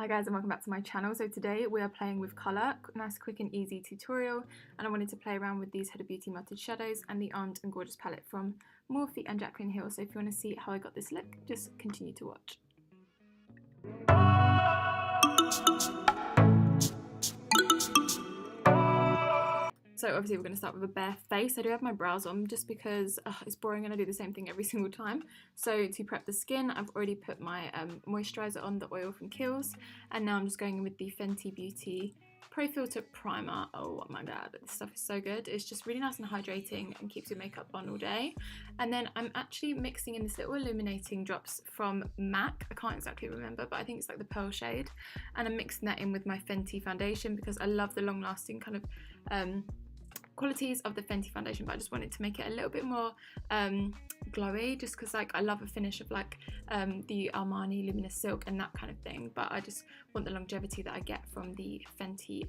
Hi guys and welcome back to my channel. So today we are playing with colour, nice quick and easy tutorial, and I wanted to play around with these Huda Beauty Melted Shadows and the Armed and Gorgeous palette from Morphe and Jaclyn Hill. So if you want to see how I got this look, just continue to watch. So obviously we're going to start with a bare face. I do have my brows on just because it's boring and I do the same thing every single time. So to prep the skin, I've already put my moisturiser on, the oil from Kiehl's, and now I'm just going in with the Fenty Beauty Profiltr primer. Oh my god, this stuff is so good. It's just really nice and hydrating and keeps your makeup on all day. And then I'm actually mixing in this little illuminating drops from MAC. I can't exactly remember, but I think it's like the pearl shade, and I'm mixing that in with my Fenty foundation because I love the long lasting kind of qualities of the Fenty foundation, but I just wanted to make it a little bit more glowy, just because like I love a finish of like the Armani Luminous Silk and that kind of thing, but I just want the longevity that I get from the Fenty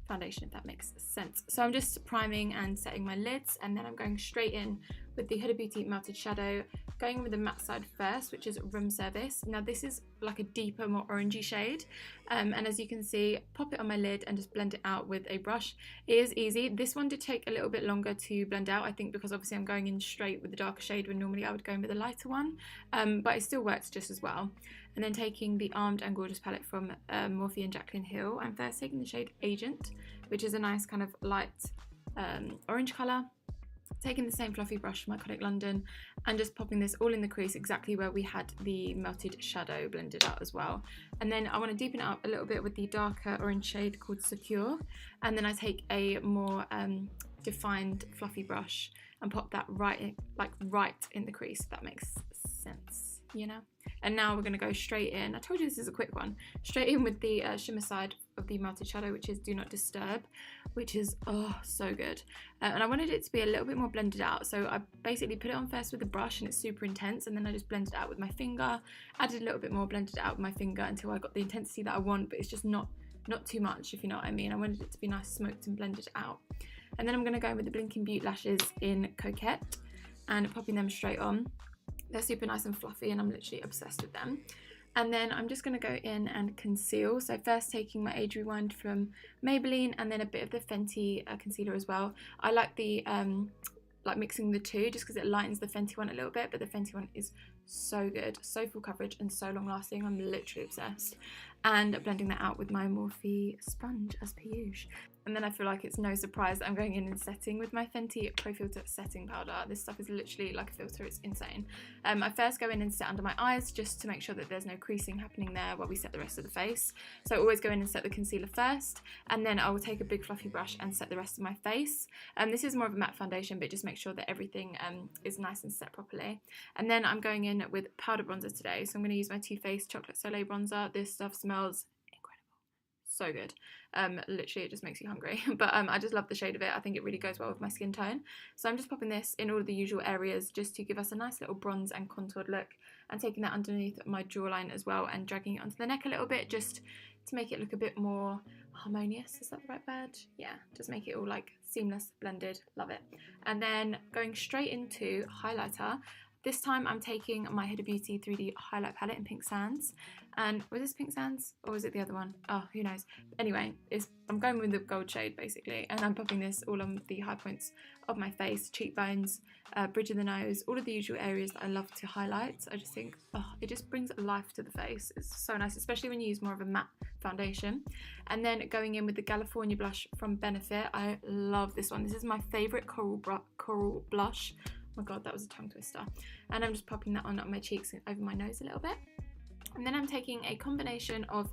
foundation, if that makes sense. So I'm just priming and setting my lids, and then I'm going straight in with the Huda Beauty Melted Shadow, going in with the matte side first, which is Room Service. Now this is like a deeper, more orangey shade, and as you can see, pop it on my lid and just blend it out with a brush. It is easy. This one did take a little bit longer to blend out, I think, because obviously I'm going in straight with the darker shade when normally I would go in with a lighter one, but it still works just as well. And then taking the Armed and Gorgeous palette from Morphe and Jaclyn Hill, I'm first taking the shade Agent, which is a nice kind of light orange colour. Taking the same fluffy brush from Iconic London and just popping this all in the crease exactly where we had the melted shadow blended out as well. And then I want to deepen it up a little bit with the darker orange shade called Secure, and then I take a more defined fluffy brush and pop that right in the crease, if that makes sense, you know. And now we're going to go straight in. I told you this is a quick one. Straight in with the shimmer side of the melted shadow, which is Do Not Disturb, which is so good. And I wanted it to be a little bit more blended out, so I basically put it on first with a brush and it's super intense, and then I just blended it out with my finger, added a little bit more, blended it out with my finger until I got the intensity that I want, but it's just not too much, if you know what I mean. I wanted it to be nice, smoked and blended out. And then I'm going to go in with the Blinking Beaute lashes in Coquette and popping them straight on. They're super nice and fluffy and I'm literally obsessed with them. And then I'm just going to go in and conceal. So first taking my Age Rewind from Maybelline and then a bit of the Fenty concealer as well. I like the like mixing the two just because it lightens the Fenty one a little bit, but the Fenty one is so good, so full coverage and so long lasting. I'm literally obsessed. And blending that out with my Morphe sponge as per usual. And then I feel like it's no surprise that I'm going in and setting with my Fenty Profiltr setting powder. This stuff is literally like a filter, it's insane. I first go in and set under my eyes just to make sure that there's no creasing happening there while we set the rest of the face. So I always go in and set the concealer first, and then I will take a big fluffy brush and set the rest of my face. This is more of a matte foundation, but just make sure that everything is nice and set properly. And then I'm going in with powder bronzer today. So I'm going to use my Too Faced Chocolate Soleil bronzer. This stuff smells so good. Literally it just makes you hungry, but I just love the shade of it. I think it really goes well with my skin tone, so I'm just popping this in all of the usual areas just to give us a nice little bronze and contoured look, and taking that underneath my jawline as well and dragging it onto the neck a little bit just to make it look a bit more harmonious. Is that the right word? Yeah, just make it all like seamless, blended. Love it. And then going straight into highlighter. This time I'm taking my Huda Beauty 3D highlight palette in Pink Sands. And was this Pink Sands or was it the other one? Oh, who knows. Anyway, I'm going with the gold shade basically, and I'm popping this all on the high points of my face, cheekbones, bridge of the nose, all of the usual areas that I love to highlight. I just think, it just brings life to the face. It's so nice, especially when you use more of a matte foundation. And then going in with the California blush from Benefit. I love this one. This is my favourite coral blush. Oh my god, that was a tongue twister. And I'm just popping that on up my cheeks and over my nose a little bit. And then I'm taking a combination of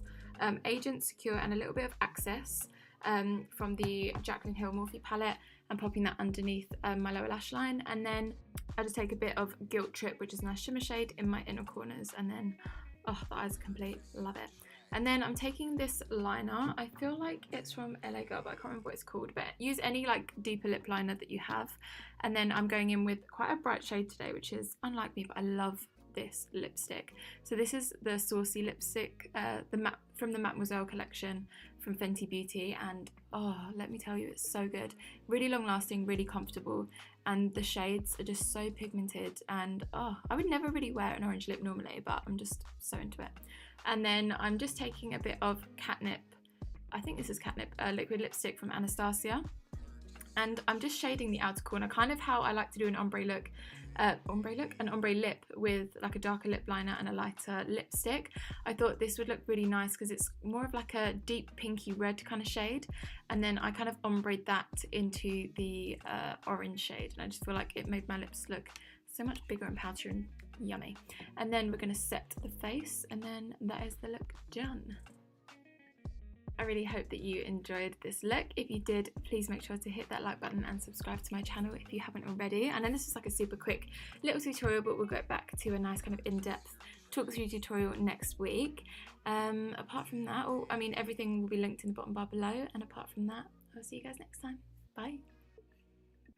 Agent, Secure and a little bit of Access from the Jaclyn Hill Morphe palette and popping that underneath my lower lash line. And then I just take a bit of Guilt Trip, which is a nice shimmer shade, in my inner corners, and then the eyes are complete. Love it. And then I'm taking this liner. I feel like it's from LA Girl, but I can't remember what it's called, but use any like deeper lip liner that you have. And then I'm going in with quite a bright shade today, which is unlike me, but I love this lipstick. So this is the Saucy Lipstick, from the Mademoiselle collection from Fenty Beauty, and let me tell you, it's so good. Really long lasting, really comfortable, and the shades are just so pigmented, and I would never really wear an orange lip normally, but I'm just so into it. And then I'm just taking a bit of catnip, I think this is catnip, liquid lipstick from Anastasia. And I'm just shading the outer corner, kind of how I like to do an ombre look, an ombre lip with like a darker lip liner and a lighter lipstick. I thought this would look really nice because it's more of like a deep pinky red kind of shade, and then I kind of ombreed that into the orange shade, and I just feel like it made my lips look so much bigger and pouchier and yummy. And then we're going to set the face, and then that is the look done. I really hope that you enjoyed this look. If you did, please make sure to hit that like button and subscribe to my channel if you haven't already. And then this is like a super quick little tutorial, but we'll go back to a nice kind of in-depth talk through tutorial next week. Apart from that, I mean, everything will be linked in the bottom bar below. And apart from that, I'll see you guys next time. Bye.